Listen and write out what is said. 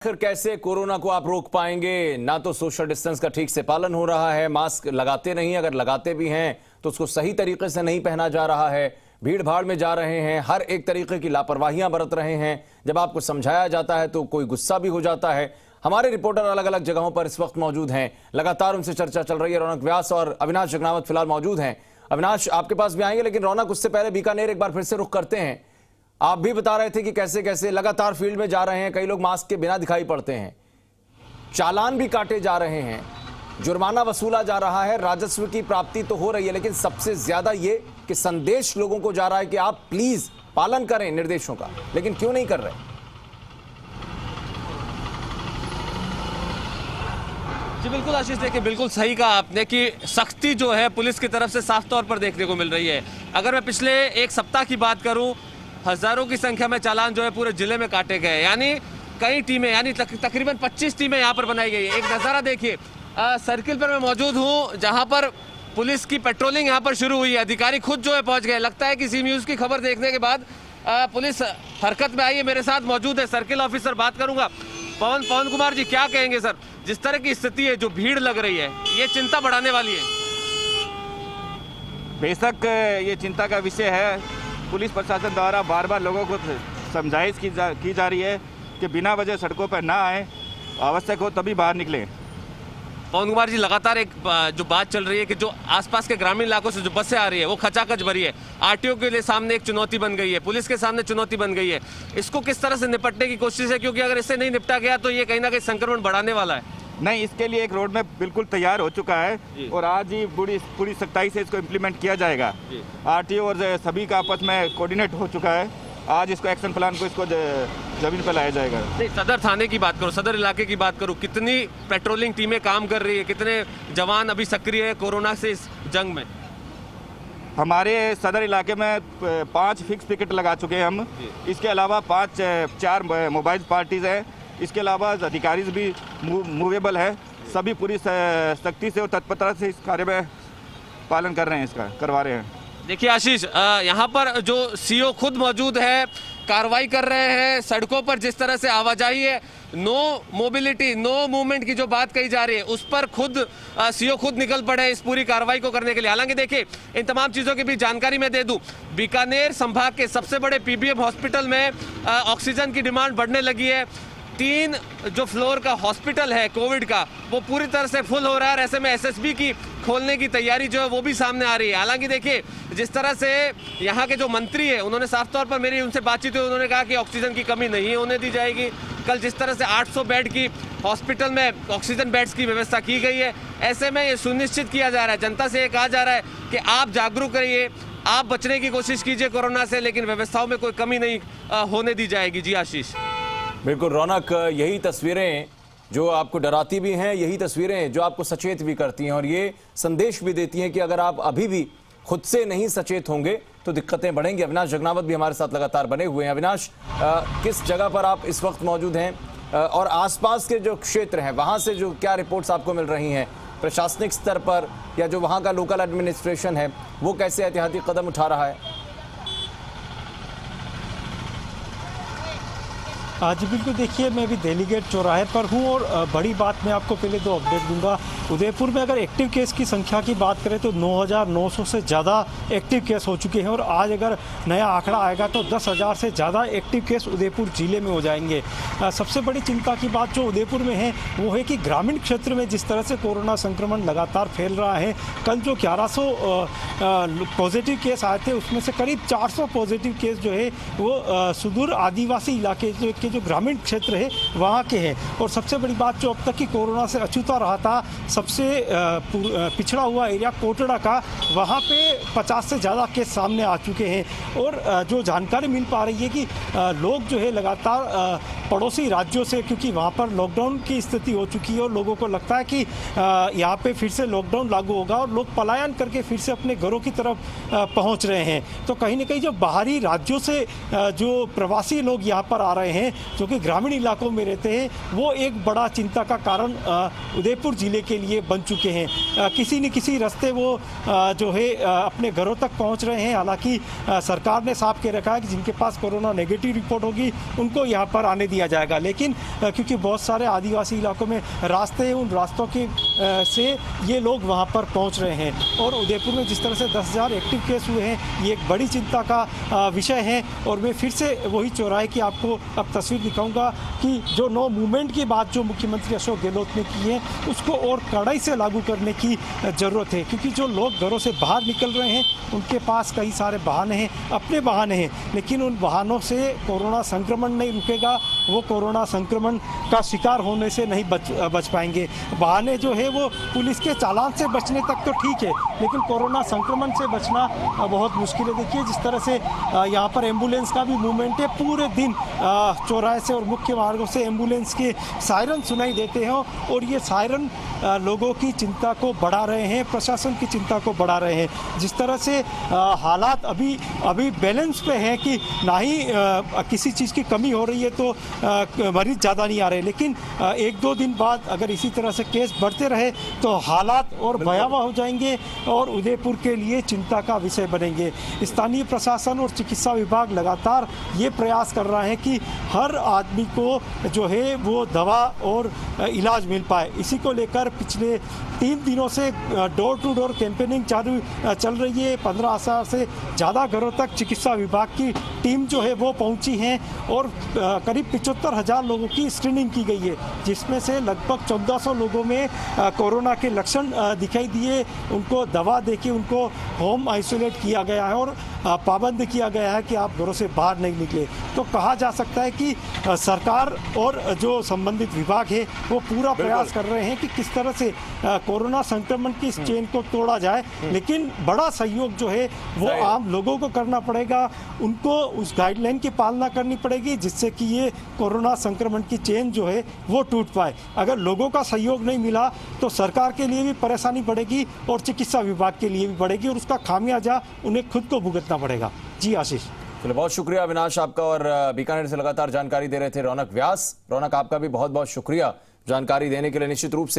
आखिर कैसे कोरोना को आप रोक पाएंगे? ना तो सोशल डिस्टेंस का ठीक से पालन हो रहा है, मास्क लगाते नहीं, अगर लगाते भी हैं तो उसको सही तरीके से नहीं पहना जा रहा है, भीड़ भाड़ में जा रहे हैं, हर एक तरीके की लापरवाहियां बरत रहे हैं। जब आपको समझाया जाता है तो कोई गुस्सा भी हो जाता है। हमारे रिपोर्टर अलग अलग जगहों पर इस वक्त मौजूद हैं, लगातार उनसे चर्चा चल रही है। रौनक व्यास और अविनाश जगनावत फिलहाल मौजूद हैं। अविनाश, आपके पास भी आएंगे, लेकिन रौनक उससे पहले बीकानेर एक बार फिर से रुख करते हैं। आप भी बता रहे थे कि कैसे कैसे लगातार फील्ड में जा रहे हैं, कई लोग मास्क के बिना दिखाई पड़ते हैं, चालान भी काटे जा रहे हैं, जुर्माना वसूला जा रहा है, राजस्व की प्राप्ति तो हो रही है, लेकिन सबसे ज्यादा ये कि संदेश लोगों को जा रहा है कि आप प्लीज पालन करें निर्देशों का, लेकिन क्यों नहीं कर रहे? जी बिल्कुल आशीष, देखिए बिल्कुल सही कहा आपने कि सख्ती जो है पुलिस की तरफ से साफ तौर पर देखने को मिल रही है। अगर मैं पिछले एक सप्ताह की बात करूं, हजारों की संख्या में चालान जो है पूरे जिले में काटे गए, यानी कई टीमें, यानी तकरीबन 25 टीमें यहाँ पर बनाई गई है। एक नज़ारा देखिए, सर्किल पर मैं मौजूद हूँ जहाँ पर पुलिस की पेट्रोलिंग यहाँ पर शुरू हुई है। अधिकारी खुद जो है पहुँच गए। लगता है कि सी न्यूज़ की खबर देखने के बाद पुलिस हरकत में आई है। मेरे साथ मौजूद है सर्किल ऑफिसर, बात करूँगा। पवन कुमार जी, क्या कहेंगे सर, जिस तरह की स्थिति है, जो भीड़ लग रही है, ये चिंता बढ़ाने वाली है? बेशक ये चिंता का विषय है। पुलिस प्रशासन द्वारा बार बार लोगों को समझाइश की जा रही है कि बिना वजह सड़कों पर ना आए, आवश्यक हो तभी बाहर निकलें। पवन कुमार जी, लगातार एक जो बात चल रही है कि जो आसपास के ग्रामीण इलाकों से जो बसें आ रही है वो खचाखच भरी है, आरटीओ के लिए सामने एक चुनौती बन गई है, पुलिस के सामने चुनौती बन गई है। इसको किस तरह से निपटने की कोशिश है, क्योंकि अगर इससे नहीं निपटा गया तो ये कहीं ना कहीं संक्रमण बढ़ाने वाला है? नहीं, इसके लिए एक रोड मैप बिल्कुल तैयार हो चुका है और आज ही पूरी सख्ताई से इसको इम्प्लीमेंट किया जाएगा। आरटीओ और सभी का आपस में कोऑर्डिनेट हो चुका है। आज इसको एक्शन प्लान को इसको जमीन पर लाया जाएगा। नहीं, सदर थाने की बात करो, सदर इलाके की बात करूँ, कितनी पेट्रोलिंग टीमें काम कर रही है, कितने जवान अभी सक्रिय है कोरोना से इस जंग में? हमारे सदर इलाके में 5 फिक्स पिकेट लगा चुके हैं हम। इसके अलावा 4 मोबाइल पार्टीज हैं। इसके अलावा अधिकारी भी मूवेबल है। सभी पूरी सख्ती से और तत्परता से इस कार्य में पालन कर रहे हैं, इसका करवा रहे हैं। देखिए आशीष, यहाँ पर जो सीओ खुद मौजूद है, कार्रवाई कर रहे हैं। सड़कों पर जिस तरह से आवाजाही है, नो मोबिलिटी, नो मूवमेंट की जो बात कही जा रही है, उस पर खुद सीओ खुद निकल पड़े हैं इस पूरी कार्रवाई को करने के लिए। हालांकि देखिए, इन तमाम चीज़ों की भी जानकारी मैं दे दूं, बीकानेर संभाग के सबसे बड़े पीबीएम हॉस्पिटल में ऑक्सीजन की डिमांड बढ़ने लगी है। 3 जो फ्लोर का हॉस्पिटल है कोविड का, वो पूरी तरह से फुल हो रहा है। ऐसे में एसएसबी की खोलने की तैयारी जो है वो भी सामने आ रही है। हालांकि देखिए, जिस तरह से यहाँ के जो मंत्री है, उन्होंने साफ तौर पर मेरी उनसे बातचीत हुई, उन्होंने कहा कि ऑक्सीजन की कमी नहीं होने दी जाएगी। कल जिस तरह से 800 बेड की हॉस्पिटल में ऑक्सीजन बेड्स की व्यवस्था की गई है, ऐसे में ये सुनिश्चित किया जा रहा है, जनता से ये कहा जा रहा है कि आप जागरूक रहिए, आप बचने की कोशिश कीजिए कोरोना से, लेकिन व्यवस्थाओं में कोई कमी नहीं होने दी जाएगी। जी आशीष। बिल्कुल रौनक, यही तस्वीरें जो आपको डराती भी हैं, यही तस्वीरें जो आपको सचेत भी करती हैं और ये संदेश भी देती हैं कि अगर आप अभी भी खुद से नहीं सचेत होंगे तो दिक्कतें बढ़ेंगी। अविनाश जगनावत भी हमारे साथ लगातार बने हुए हैं। अविनाश, किस जगह पर आप इस वक्त मौजूद हैं और आसपास के जो क्षेत्र हैं वहाँ से जो क्या रिपोर्ट्स आपको मिल रही हैं प्रशासनिक स्तर पर, या जो वहाँ का लोकल एडमिनिस्ट्रेशन है वो कैसे एहतियाती कदम उठा रहा है? जी बिल्कुल, देखिए मैं भी दिल्ली गेट चौराहे पर हूँ और बड़ी बात मैं आपको पहले 2 अपडेट दूंगा। उदयपुर में अगर एक्टिव केस की संख्या की बात करें तो 9,900 से ज़्यादा एक्टिव केस हो चुके हैं और आज अगर नया आंकड़ा आएगा तो 10,000 से ज़्यादा एक्टिव केस उदयपुर ज़िले में हो जाएंगे। सबसे बड़ी चिंता की बात जो उदयपुर में है वो है कि ग्रामीण क्षेत्र में जिस तरह से कोरोना संक्रमण लगातार फैल रहा है, कल जो 1100 पॉजिटिव केस आए थे उसमें से करीब 400 पॉजिटिव केस जो है वो सुदूर आदिवासी इलाके जो ग्रामीण क्षेत्र है वहाँ के हैं। और सबसे बड़ी बात जो अब तक की कोरोना से अछूता रहा था, सबसे पिछड़ा हुआ एरिया कोटड़ा का, वहाँ पे 50 से ज़्यादा केस सामने आ चुके हैं। और जो जानकारी मिल पा रही है कि लोग जो है लगातार पड़ोसी राज्यों से, क्योंकि वहाँ पर लॉकडाउन की स्थिति हो चुकी है और लोगों को लगता है कि यहाँ पे फिर से लॉकडाउन लागू होगा और लोग पलायन करके फिर से अपने घरों की तरफ पहुँच रहे हैं। तो कहीं ना कहीं जो बाहरी राज्यों से जो प्रवासी लोग यहाँ पर आ रहे हैं जो कि ग्रामीण इलाकों में रहते हैं, वो एक बड़ा चिंता का कारण उदयपुर जिले के लिए बन चुके हैं। किसी न किसी रास्ते वो जो है अपने घरों तक पहुंच रहे हैं। हालांकि सरकार ने साफ कह रखा है कि जिनके पास कोरोना नेगेटिव रिपोर्ट होगी उनको यहाँ पर आने दिया जाएगा, लेकिन क्योंकि बहुत सारे आदिवासी इलाकों में रास्ते हैं, उन रास्तों के से ये लोग वहाँ पर पहुँच रहे हैं। और उदयपुर में जिस तरह से 10,000 एक्टिव केस हुए हैं, ये एक बड़ी चिंता का विषय है। और मैं फिर से वही चौराहे की आपको अब तस्वीर दिखाऊंगा कि जो नो मूवमेंट की बात जो मुख्यमंत्री अशोक गहलोत ने की है, उसको और कड़ाई से लागू करने की ज़रूरत है, क्योंकि जो लोग घरों से बाहर निकल रहे हैं उनके पास कई सारे बहाने हैं, अपने बहाने हैं, लेकिन उन बहानों से कोरोना संक्रमण नहीं रुकेगा, वो कोरोना संक्रमण का शिकार होने से नहीं बच पाएंगे। बहाने जो है वो पुलिस के चालान से बचने तक तो ठीक है, लेकिन कोरोना संक्रमण से बचना बहुत मुश्किल है। देखिए जिस तरह से यहाँ पर एम्बुलेंस का भी मूवमेंट है, पूरे दिन चौराहे से और मुख्य मार्गों से एम्बुलेंस के सायरन सुनाई देते हैं और ये सायरन लोगों की चिंता को बढ़ा रहे हैं, प्रशासन की चिंता को बढ़ा रहे हैं। जिस तरह से हालात अभी बैलेंस पे है कि ना ही किसी चीज़ की कमी हो रही है तो मरीज ज़्यादा नहीं आ रहे, लेकिन 1-2 दिन बाद अगर इसी तरह से केस बढ़ते रहे तो हालात और भयावह हो जाएंगे और उदयपुर के लिए चिंता का विषय बनेंगे। स्थानीय प्रशासन और चिकित्सा विभाग लगातार ये प्रयास कर रहा है कि हर आदमी को जो है वो दवा और इलाज मिल पाए। इसी को लेकर पिछले 3 दिनों से डोर टू डोर कैंपेनिंग चल रही है। 15,000 से ज़्यादा घरों तक चिकित्सा विभाग की टीम जो है वो पहुंची है और करीब 75,000 लोगों की स्क्रीनिंग की गई है, जिसमें से लगभग 1400 लोगों में कोरोना के लक्षण दिखाई दिए। उनको दवा देके उनको होम आइसोलेट किया गया है और पाबंद किया गया है कि आप घरों से बाहर नहीं निकले। तो कहा जा सकता है कि सरकार और जो संबंधित विभाग है वो पूरा प्रयास कर रहे हैं कि किस तरह से कोरोना संक्रमण की इस चेन को तोड़ा जाए, लेकिन बड़ा सहयोग जो है वो आम लोगों को करना पड़ेगा। उनको उस गाइडलाइन की पालना करनी पड़ेगी जिससे कि ये कोरोना संक्रमण की चेन जो है वो टूट पाए। अगर लोगों का सहयोग नहीं मिला तो सरकार के लिए भी परेशानी बढ़ेगी और चिकित्सा विभाग के लिए भी बढ़ेगी और उसका खामियाजा उन्हें खुद को भुगतना पड़ेगा। जी आशीष। चलो बहुत शुक्रिया अविनाश आपका, और बीकानेर से लगातार जानकारी दे रहे थे रौनक व्यास। रौनक आपका भी बहुत बहुत शुक्रिया जानकारी देने के लिए। निश्चित रूप से